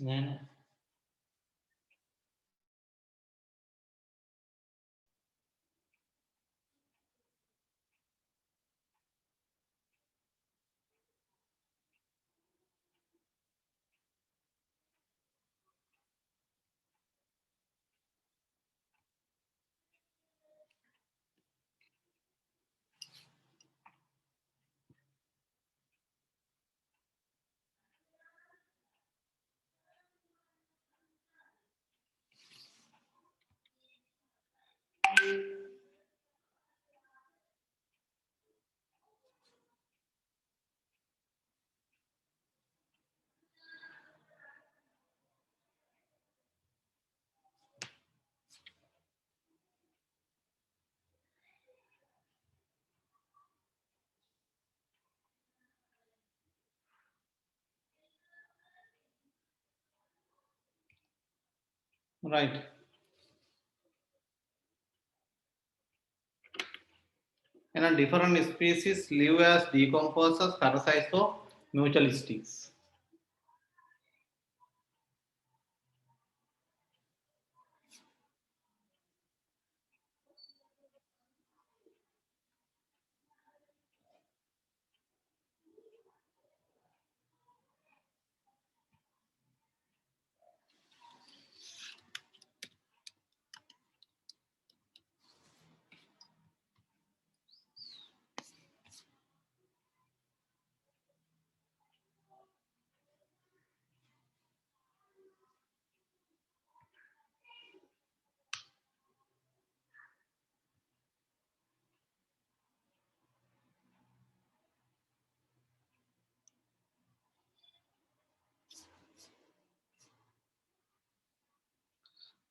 Yeah. Right. And different species live as decomposers, parasites, or mutualistics.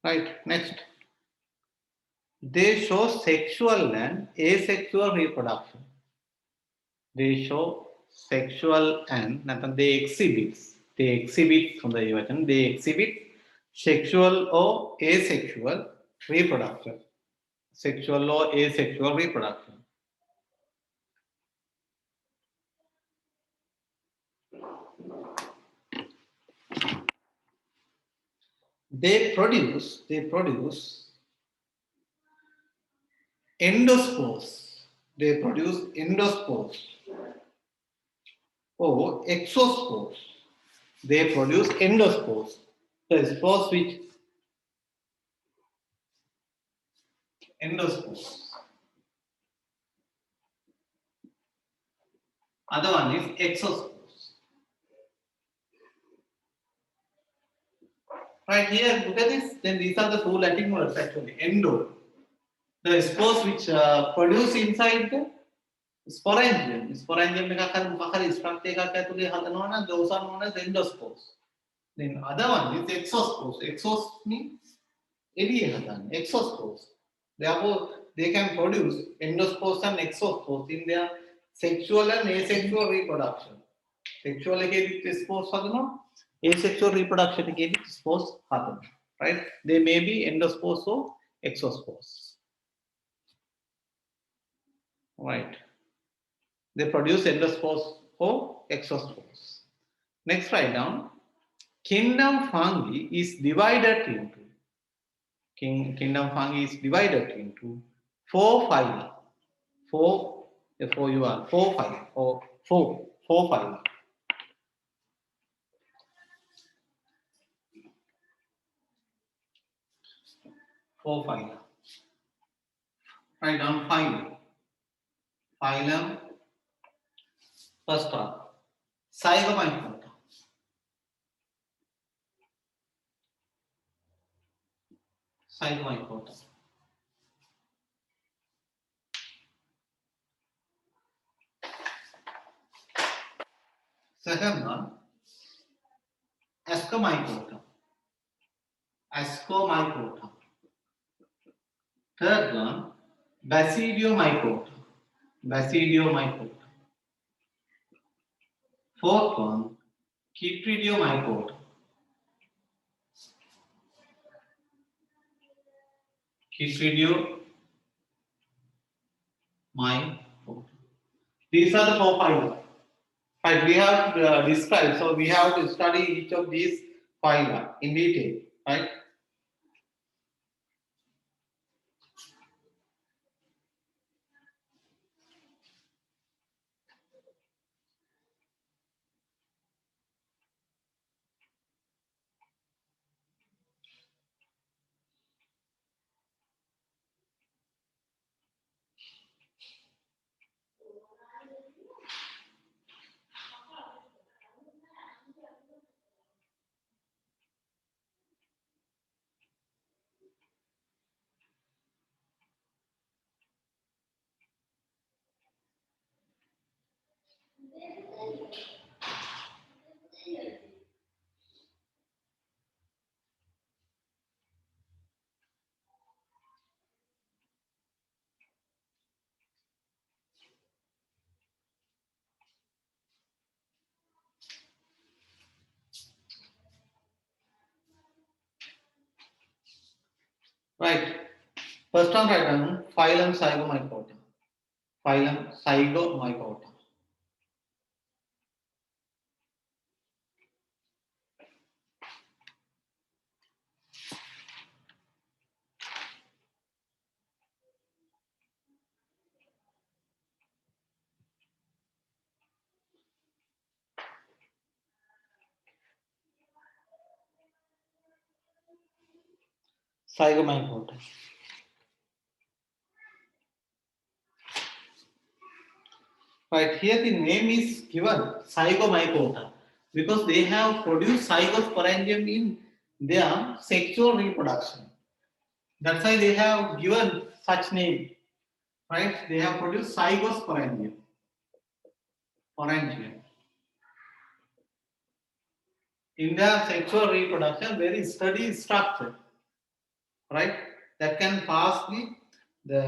Right. Next, they show sexual and asexual reproduction. They show sexual and they exhibit from the Yavatan, they exhibit sexual or asexual reproduction. Sexual or asexual reproduction. They produce endospores. They produce endospores or exospores. They produce endospores. The spores which endospores. Other one is exospores. Right here, look at this. Then these are the two Latin words actually. Endo. The spores which produce inside the sporangium. Sporangium එක අකර මොකක් හරි structure එකක් ඇතුලේ හදනවා නම් those are known as endospores. Then other one is exospores. Exos means එළිය හදන්නේ. Exospores. Therefore, they can produce endospores and exospores in their sexual and asexual reproduction. Sexual එකේදී spores හදනවා. Asexual reproduction එකේදී spores හදනවා. Right? They may be endospores or exospores. Right. They produce endospores or exospores. Next, write down. Kingdom fungi is divided into four phyla. Four phyla or four phyla. Four phyla. Write down phylum. Phylum. First one. Zygomycota. Zygomycota. Second one. Ascomycota. Ascomycota. Third one. Basidiomycota. Basidiomycota. Fourth one. Chytridiomycota. Chytridiomycota. These are the four phyla. Right, we have described. So we have to study each of these phyla in detail, right? Right. First one write down phylum Zygomycota. Phylum Zygomycota. Zygomycota. Right, here the name is given Zygomycota because they have produced zygosporangium in their sexual reproduction. That's why they have given such name. Right? They have produced zygosporangium. Sporangium. In their sexual reproduction, very sturdy structure. Right? That can pass the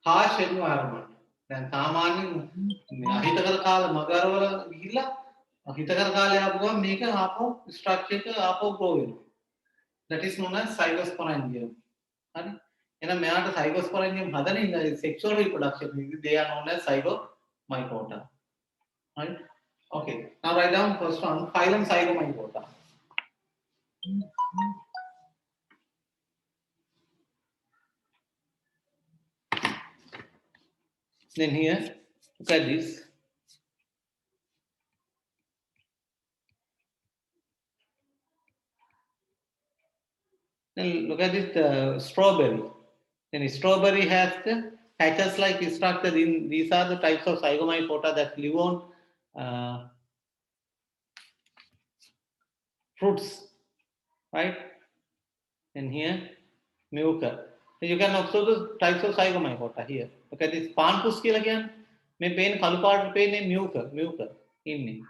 harsh environment. දැන් සාමාන්‍යයෙන් අහිතකර කාල මගරවල ගිහිල්ලා අහිතකර කාලේ ආපු ගමන් මේක ආපහු ස්ට්‍රක්චර් එක ආපහු grow වෙනවා. That is known as zygosporangium. හරි. එහෙනම් මෙයාට zygosporangium හදන ඉඳලා sexual reproduction they are known as Zygomycota. Right? Okay. Now write down first one phylum Zygomycota. Then here, look at this. Then look at this strawberry. Then strawberry has the patches like structure. These are the types of Zygomycota that live on fruits, right? And here, mucor. You can observe the types of Zygomycota here. Look at this pan puskil again. May pain kalu part pain mucor in it.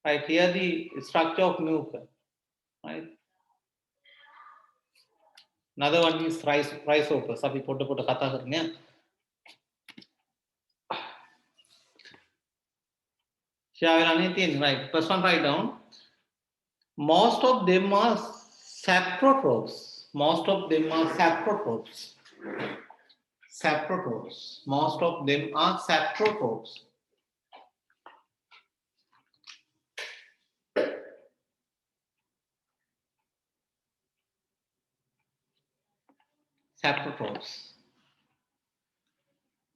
Right here, the structure of mucor. Right. Another one is rhizopus. Abhi photo kata karne. Right. First one write down. Most of them are saprotrophs. Most of them are saprotrophs. Saprotrophs. Most of them are saprotrophs. Saprotrophs.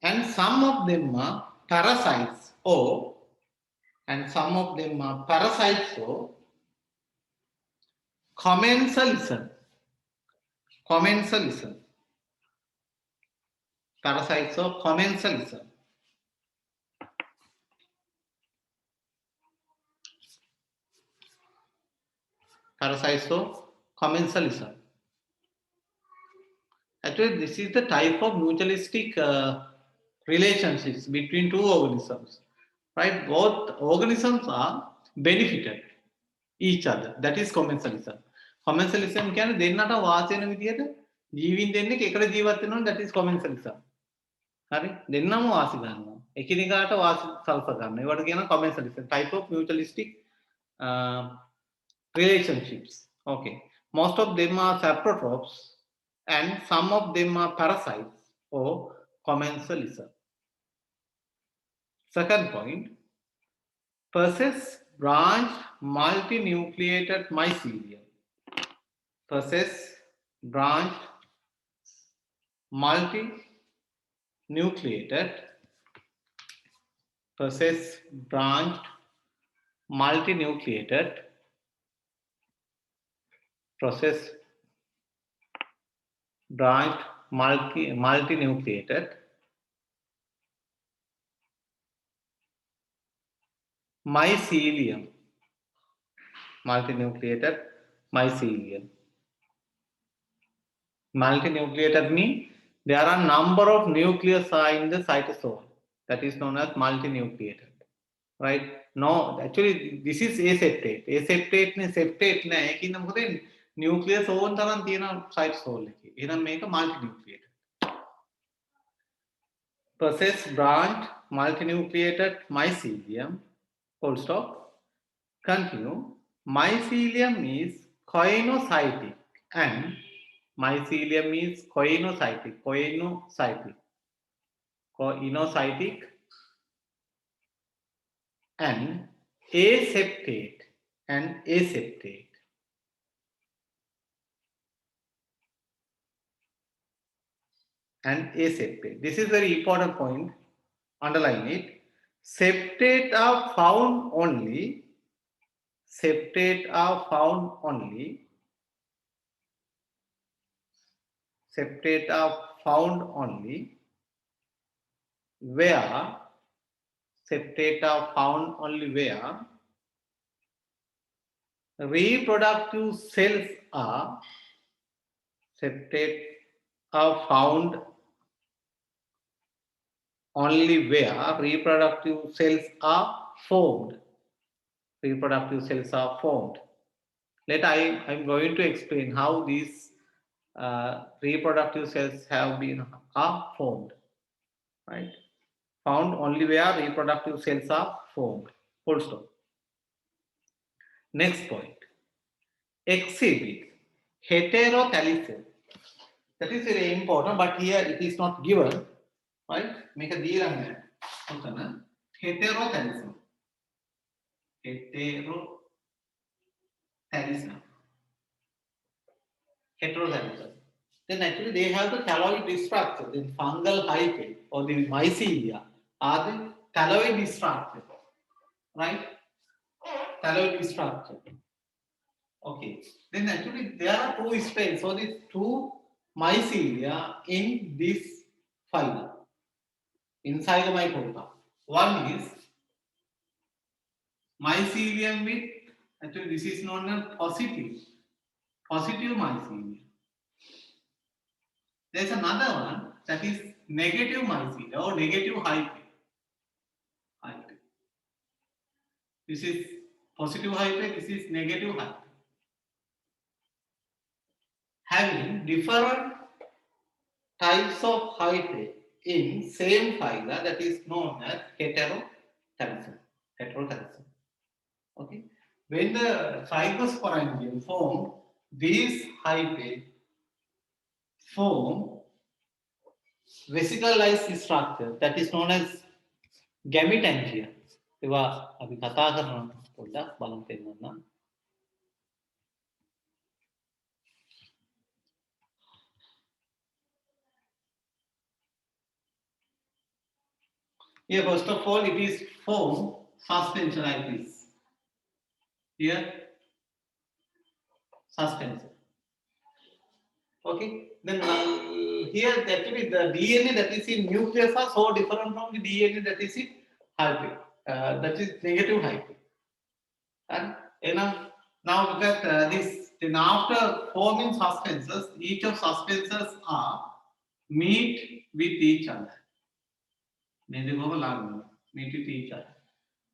And some of them are parasites or commensalism. Commensalism. Parasites of commensalism. Parasites of commensalism. Actually, this is the type of mutualistic relationships between two organisms. Right? Both organisms are benefited each other. That is commensalism. Commensalism කියන්නේ දෙන්නට වාසය වෙන විදිහට ජීවීන් දෙන්නෙක් එකට ජීවත් වෙනවා. That is commensalism. හරි? දෙන්නම වාසි ගන්නවා. එකිනෙකාට වාසි සල්ප ගන්නවා. ඒවට කියනවා commensalism. Type of mutualistic relationships. Okay. Most of them are saprotrophs and some of them are parasites or commensalism. Second point, possess branched multinucleated mycelium. possess branched multi-nucleated, possess branched multi-nucleated, process branched multi-nucleated mycelium, multinucleated mycelium. Multinucleated means there are number of nucleus in the cytosol. That is known as multinucleated. Right? No, actually this is aseptate. Aseptate ne septate ne ekin namukade nucleus ඕන තරම් තියෙන cytosol එකේ. එහෙනම් මේක multinucleated. Possess branched multinucleated mycelium. Full stop. Continue. Mycelium is coinocytic and mycelium is coinocytic and aseptate This is very important point. Underline it. Septate are found only where reproductive cells are found only where reproductive cells are formed. Later I am going to explain how these reproductive cells are formed. Right? Found only where reproductive cells are formed. Full stop. Next point. Exhibit heterothallism. That is very important, but here it is not given. Right? Make a deal on heterothallism. Heterothallism. Then actually they have the thalloid structure. Then fungal hyphae or the mycelia are the thalloid structure. Right? Thalloid structure. Okay. Then actually there are two strains. So these two mycelia in this phylum, inside the microta. One is mycelium with, actually this is known as positive mycelium. There's another one that is negative mycelia or negative hyphae. This is positive hyphae, this is negative hyphae. Having different types of hyphae in same phyla, that is known as heterothallism. Okay. When the Trigosporangium form, these hyphae form vesicle-like structure that is known as gametangia. ඒවා අපි කතා කරනවා පොඩ්ඩක් බලමු තේරෙන්න. Here, first of all, it is form suspension like this. Here, suspension. Okay. Then here, actually, the DNA that is in nucleus are so different from the DNA that is in hyphae. That is negative hyphae. And now look at this. Then after forming suspensors, each of suspensors are meet with each other. Meet with each other.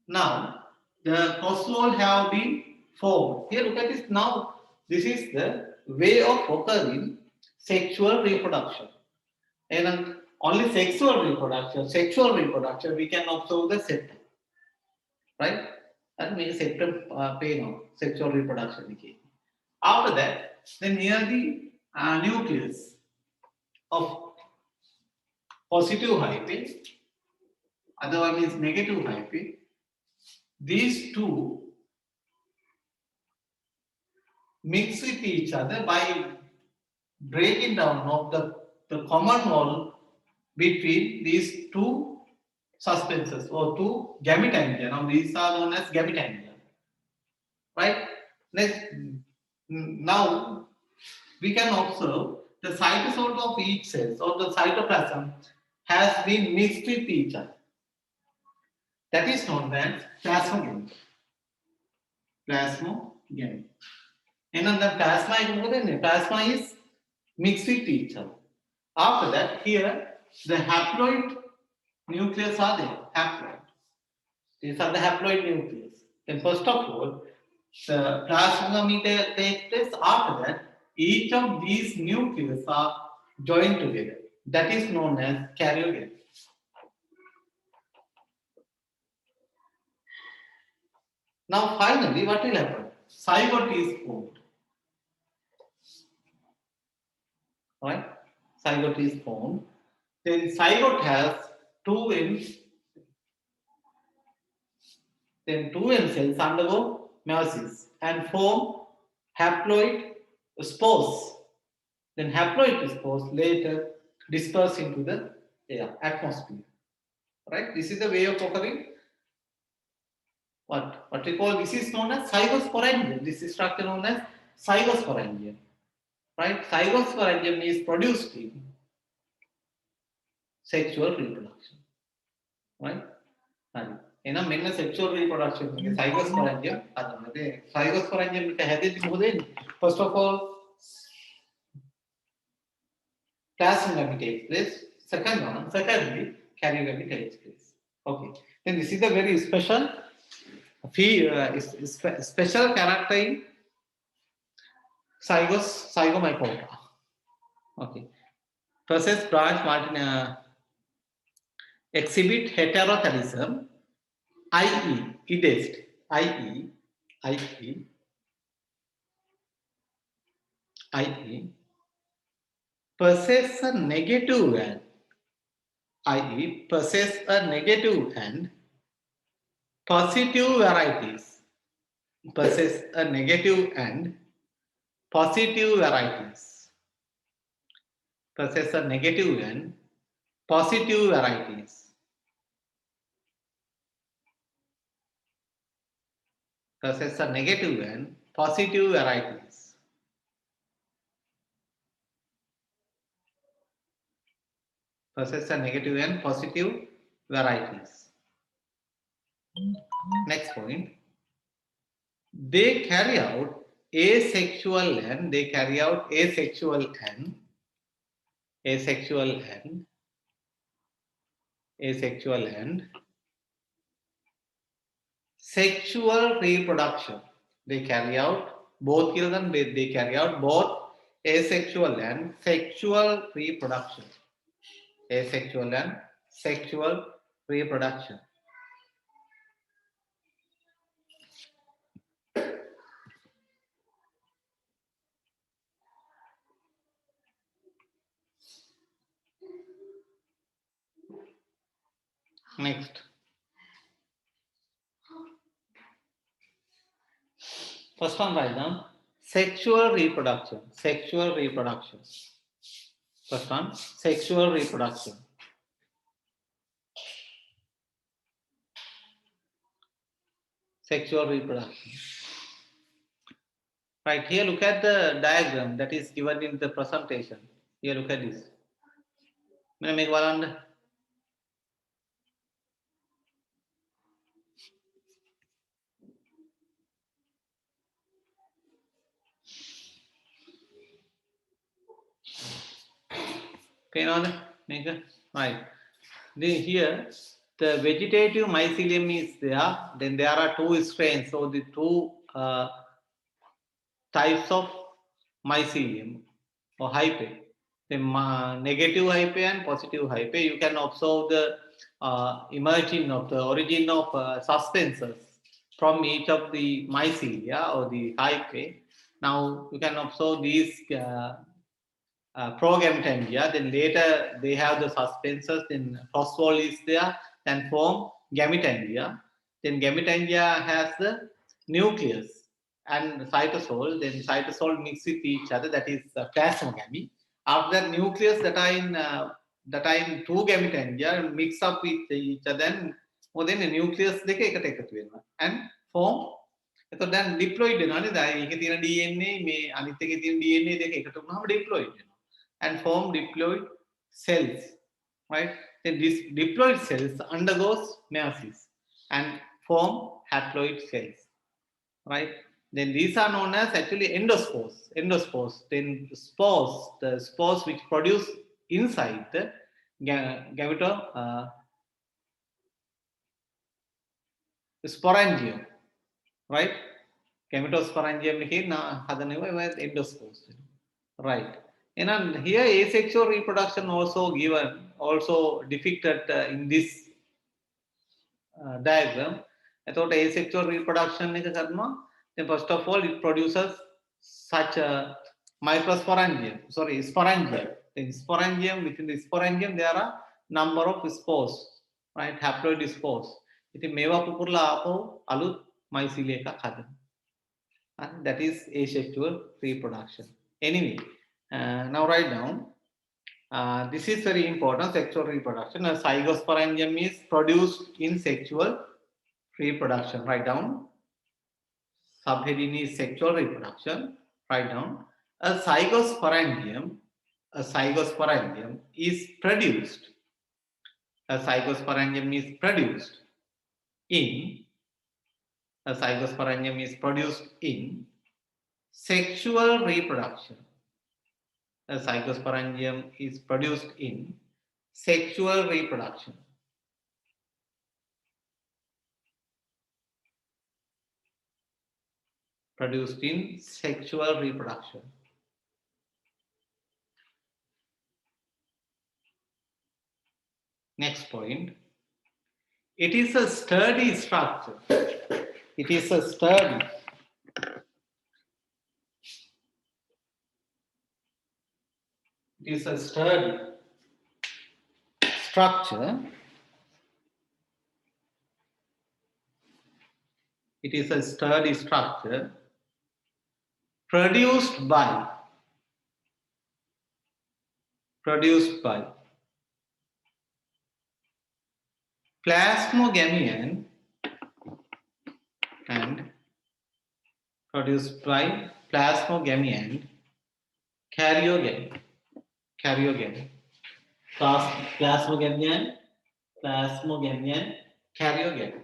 Now the cross wall have been formed. Here look at this. Now this is the way of occurring sexual reproduction. And only sexual reproduction we can observe the septum. Right? That means septum pain sexual reproduction. After that, then here the nucleus of positive hyphae, other one is negative hyphae. These two mix with each other by breaking down of the common wall between these two suspenses or two gametanglia. Now these are known as gametanglia, right? Next, now we can observe the cytosol of each cell or the cytoplasm has been mixed with each other. That is known as plasmogamy. Plasmogamy. And then the plasma is mixed with each other. After that, here the haploid nucleus are there. Haploid. These are the haploid nucleus. Then first of all, the plasmogamy takes place. After that, each of these nucleus are joined together. That is known as karyogamy. Now finally, what will happen? Zygote is formed. Right? Zygote is formed. Then zygote has two ends. Then two end cells undergo meiosis and form haploid spores. Then haploid spores later disperse into the atmosphere. Right? This is the way of occurring what we call, this is known as zygosporangium. This is structure known as zygosporangium. Right? Zygosporangium is produced in sexual reproduction. Right? එහෙනම් මෙන්න sexual reproduction එකේ zygosporangium අදමද zygosporangium එක හැදෙන්නේ මොකද වෙන්නේ? First of all, plasmogamy takes place. Secondly, karyogamy takes place. Okay. Then this is a very special special character in zygomycota. Okay. Process branch exhibit heterothallism, i.e. possess a negative end, positive varieties. Possess a negative and positive varieties. Possess a negative and positive varieties. Possess a negative and positive varieties. Possess a negative and positive varieties. Next point. They carry out asexual and sexual reproduction. They carry out both children. They carry out both asexual and sexual reproduction. Asexual and sexual reproduction. Next. First one, write down sexual reproduction. Sexual reproduction. First one, sexual reproduction. Sexual reproduction. Right here, look at the diagram that is given in the presentation. Here, look at this. Make one. Okay, now make it right. Then here the vegetative mycelium is there. Then there are two strains. So the two types of mycelium or hyphae. The negative hyphae and positive hyphae. You can observe the emerging of the origin of suspenses from each of the mycelia or the hyphae. Now you can observe these progametanglia. Then later they have the suspenses. Then first wall is there. Then form gametanglia. Then gametanglia has the nucleus. and cytosol, then cytosol mix with each other, that is plasmogamy. After that, nucleus that are in two gametangia mix up with each other, and then the nucleus දෙක එකට එකතු වෙනවා and form. එතකොට දැන් diploid වෙනවා නේද? ඒකේ තියෙන DNA මේ අනිත් එකේ තියෙන DNA දෙක එකතු වුණාම diploid වෙනවා and form diploid cells, right? Then this diploid cells undergoes meiosis and form haploid cells, right? Then these are known as actually endospores. Then spores, the spores which produce inside the sporangium, right? Gametosporangium එකේ හදනවා endospores, right? And here asexual reproduction also depicted in this diagram. එතකොට asexual reproduction එක කරනවා. Then first of all, it produces such a sporangium. Then sporangium, within the sporangium there are number of spores, right? Haploid spores. ඉතින් මේවා පුපුරලා ආපහු අලුත් mycelia එකක් හදනවා. And that is asexual reproduction. Anyway, now write down. This is very important, sexual reproduction. A zygosporangium is produced in sexual reproduction. Write down. Subheading is sexual reproduction. Write down. A zygosporangium is produced. A zygosporangium is produced in sexual reproduction. A zygosporangium is produced in sexual reproduction. Produced in sexual reproduction. Next point. It is a sturdy structure. It is a sturdy structure. It is a sturdy structure produced by plasmogamian and karyogamy. Plasmogamian karyogamy.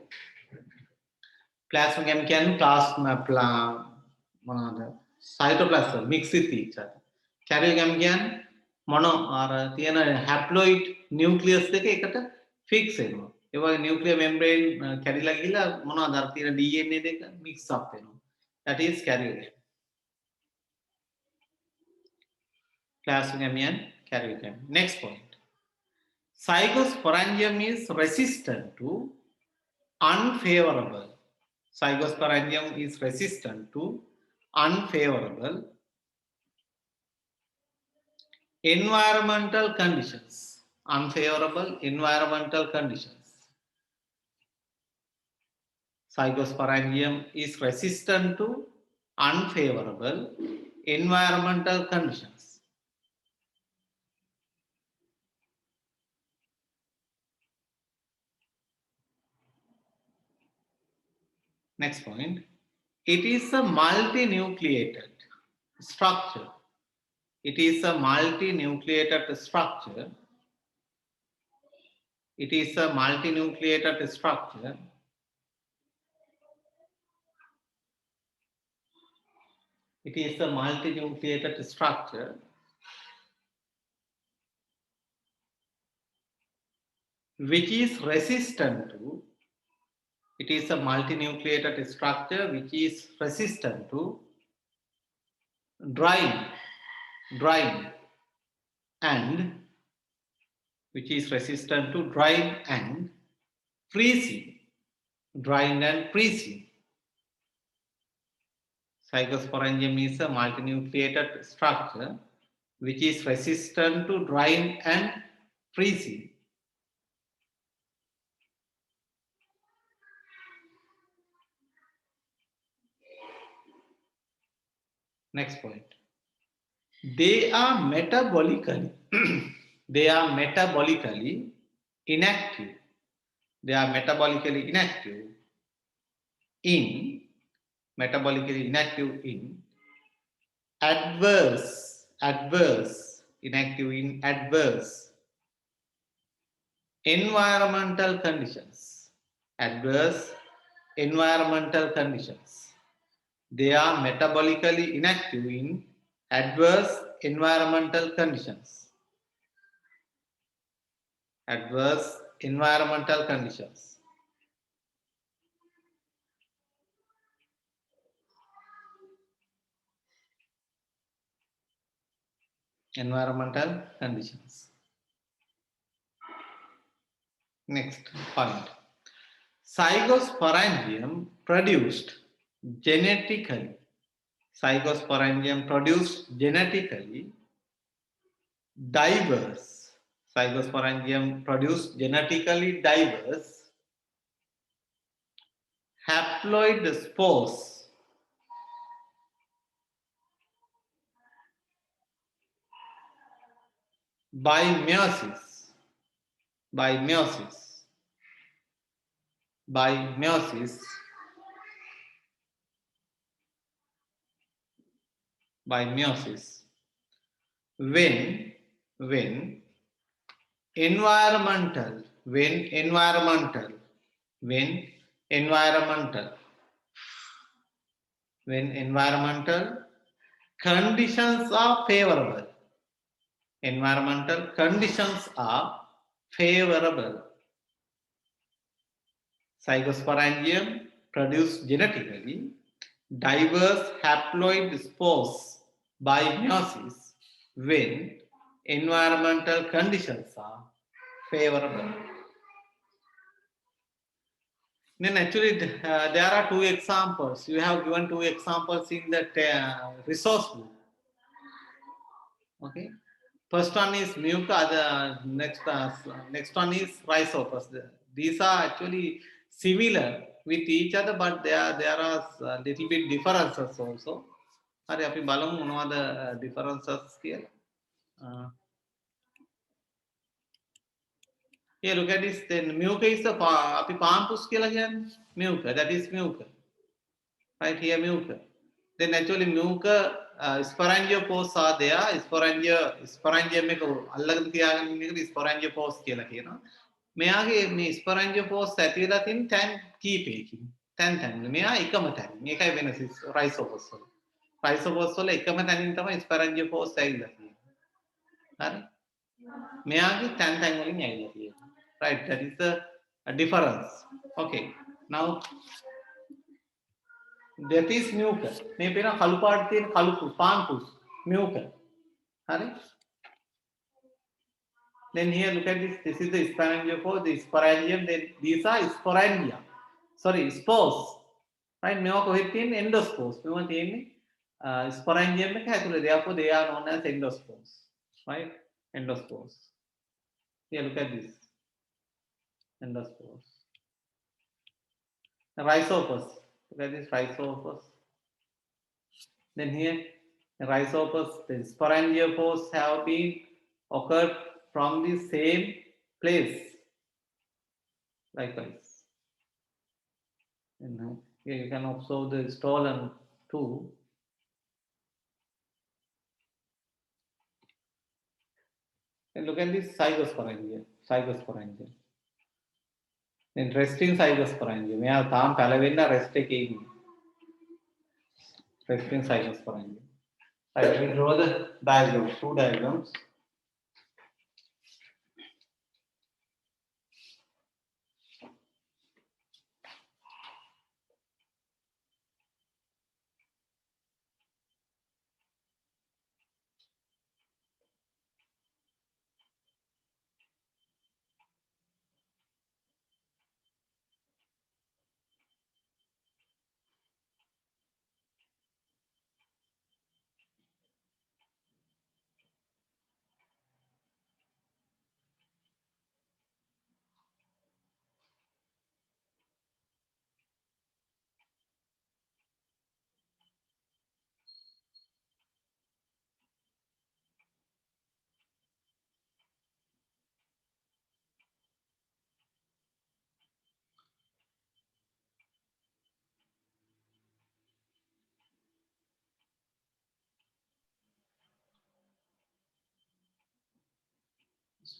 Plasmogamy කියන්නේ cytoplasm mix with each other. Karyogamy කියන්නේ මොනෝ අර තියෙන haploid nucleus දෙක එකට fix වෙනවා. ඒ වගේ nuclear membrane කැඩිලා ගිහිලා මොනවද අර තියෙන DNA දෙක mix up වෙනවා. That is karyogamy. Plasmogamy and karyogamy. Next point. Zygosporangium is resistant to unfavorable environmental conditions. Zygosporangium is resistant to unfavorable environmental conditions. Next point. It is a multinucleated structure. It is a multinucleated structure. Which is resistant to drying and freezing. Zygosporangium is a multinucleated structure which is resistant to drying and freezing. Next point. They are metabolically they are metabolically inactive. They are metabolically inactive in adverse inactive in adverse environmental conditions. Adverse environmental conditions. They are metabolically inactive in adverse environmental conditions. Adverse environmental conditions. Environmental conditions. Next point. Zygosporangium produced genetically. Zygosporangium produced genetically diverse. Zygosporangium produced genetically diverse haploid spores by meiosis. By meiosis. By meiosis. By meiosis. When environmental conditions are favorable. Environmental conditions are favorable. Zygosporangium produced genetically diverse haploid spores by meiosis when environmental conditions are favorable. Then actually there are two examples. You have given two examples in that resource book. Okay. First one is Muca, the next one is Rhizopus. These are actually similar with each other, but there are little bit differences also. Hari api බලමු මොනවද differences කියලා. Here look at this. Then Muca is the api Pampus කියලා කියන්නේ. Muca, that is Muca. Right here Muca. Then actually Muca sporangiopores are there. Sporangium එක අල්ලගෙන තියාගෙන ඉන්න එකට sporangiopores කියලා කියනවා. මෙයාගේ මේ sporangiopores ඇති වෙලා තියෙන තැන් කීපයකින්. තැන් මෙයා එකම තැන්. මේකයි වෙනස Rhizopus වල. Rhizopus වල එකම තැනින් තමයි sporangiopores ඇවිල්ලා තියෙන්නේ. හරි? මෙයාගේ තැන් වලින් ඇවිල්ලා තියෙනවා. Right, that is the difference. Okay. Now that is Muca. මේ පේන කළු පාට තියෙන කළු පාන්පුස් Muca. හරි? Then here look at this. This is the sporangiopore, the sporangium. Then these are sporangia. Sorry, spores. Right? මේවා කොහෙද තියෙන්නේ? Endospores. මේවා තියෙන්නේ sporangium එක ඇතුලේ. Therefore they are known as endospores. Right? Endospores. Here look at this. Endospores. The Rhizopus. Look at this Rhizopus. Then here the Rhizopus, the sporangiopores have been occurred from the same place. Likewise. And now here you can observe the stolon too. And look at this Zygosporangium. Then resting Zygosporangium. මෙයා තාම පැලවෙන්න rest එකේ ඉන්නේ. Resting Zygosporangium. I will draw the diagrams, two diagrams.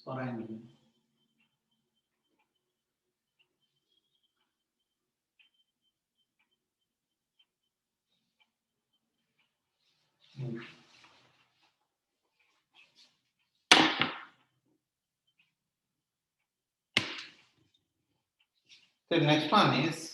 Sporangium. The next one is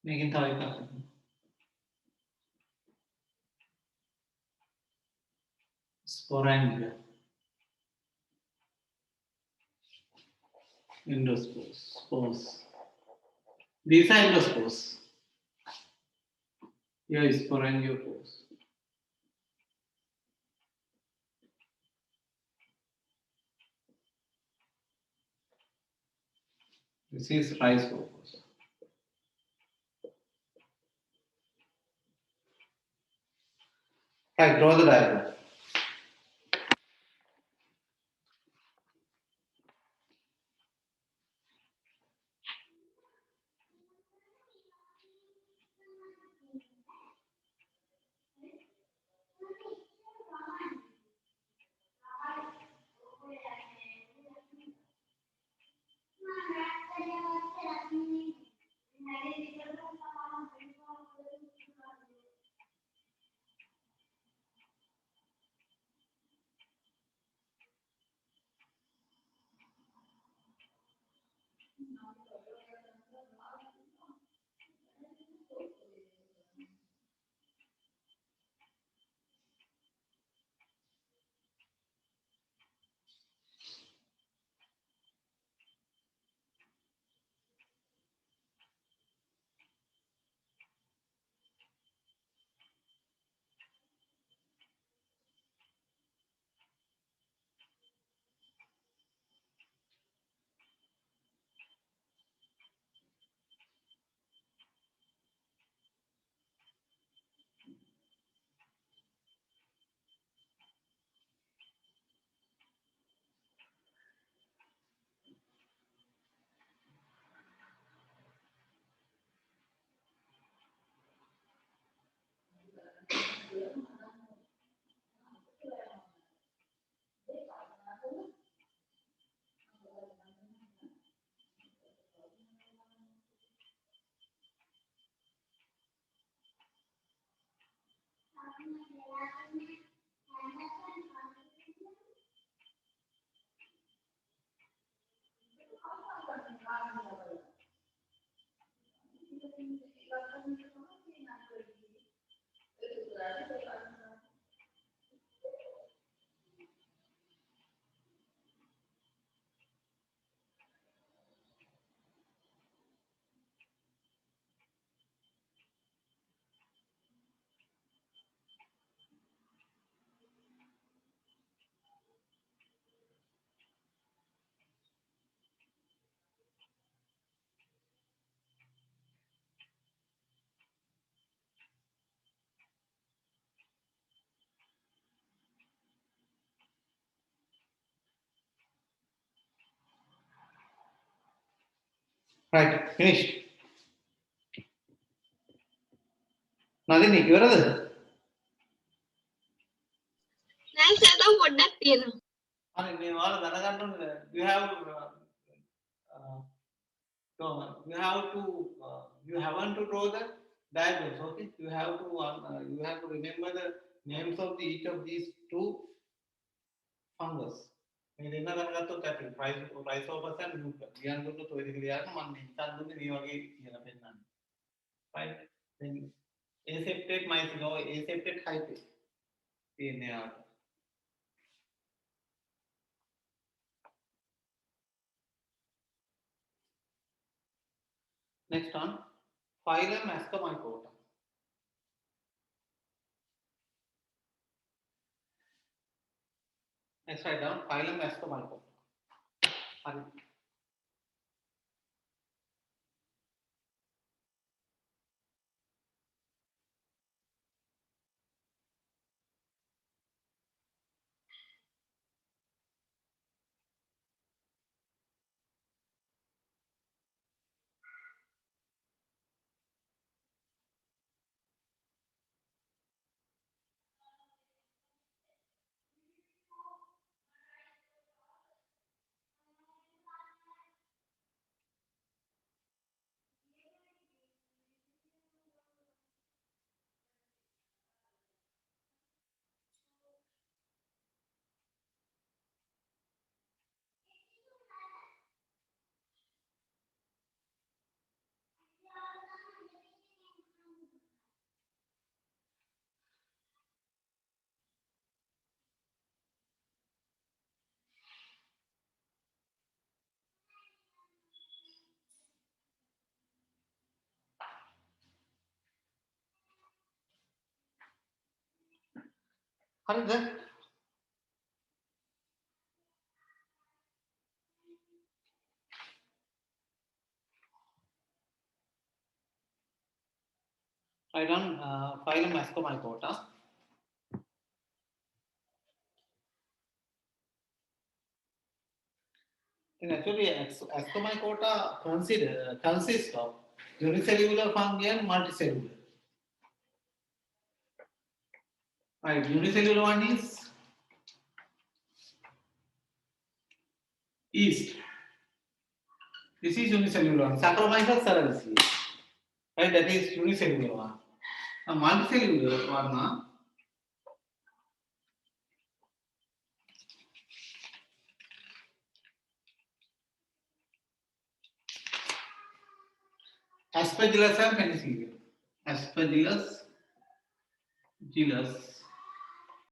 making thaw sporangia. Endospores. Spores. These are endospores. Here is sporangiopores. This is rhizospores. Right, draw the diagram. Right, finished. Nandini, ඉවරද? නෑ sir තව පොඩ්ඩක් තියෙනවා. හරි මේ ඔයාලා දැනගන්න ඕනේ you have so you have to you haven't to draw the diagrams, okay? You have to remember the names of each of these two fungus. මේ දෙන්න දැනගත්තොත් ඇති price of percent neutral ලියන්න දුන්නොත් ඔය දෙක ලියන්න මම නිකන් දුන්නේ මේ වගේ කියලා පෙන්නන්න right then aseptate mycin or aseptate hyphae තියෙන්නේ ආත next one phylum Ascomycota. Next write down phylum Ascomycota. හරිද write down phylum Ascomycota. And actually Ascomycota consists of unicellular fungi and multicellular. Right, unicellular one is yeast. This is unicellular one. Saccharomyces cerevisiae. Right, that is unicellular one. A multicellular one. Aspergillus and penicillium. Aspergillus,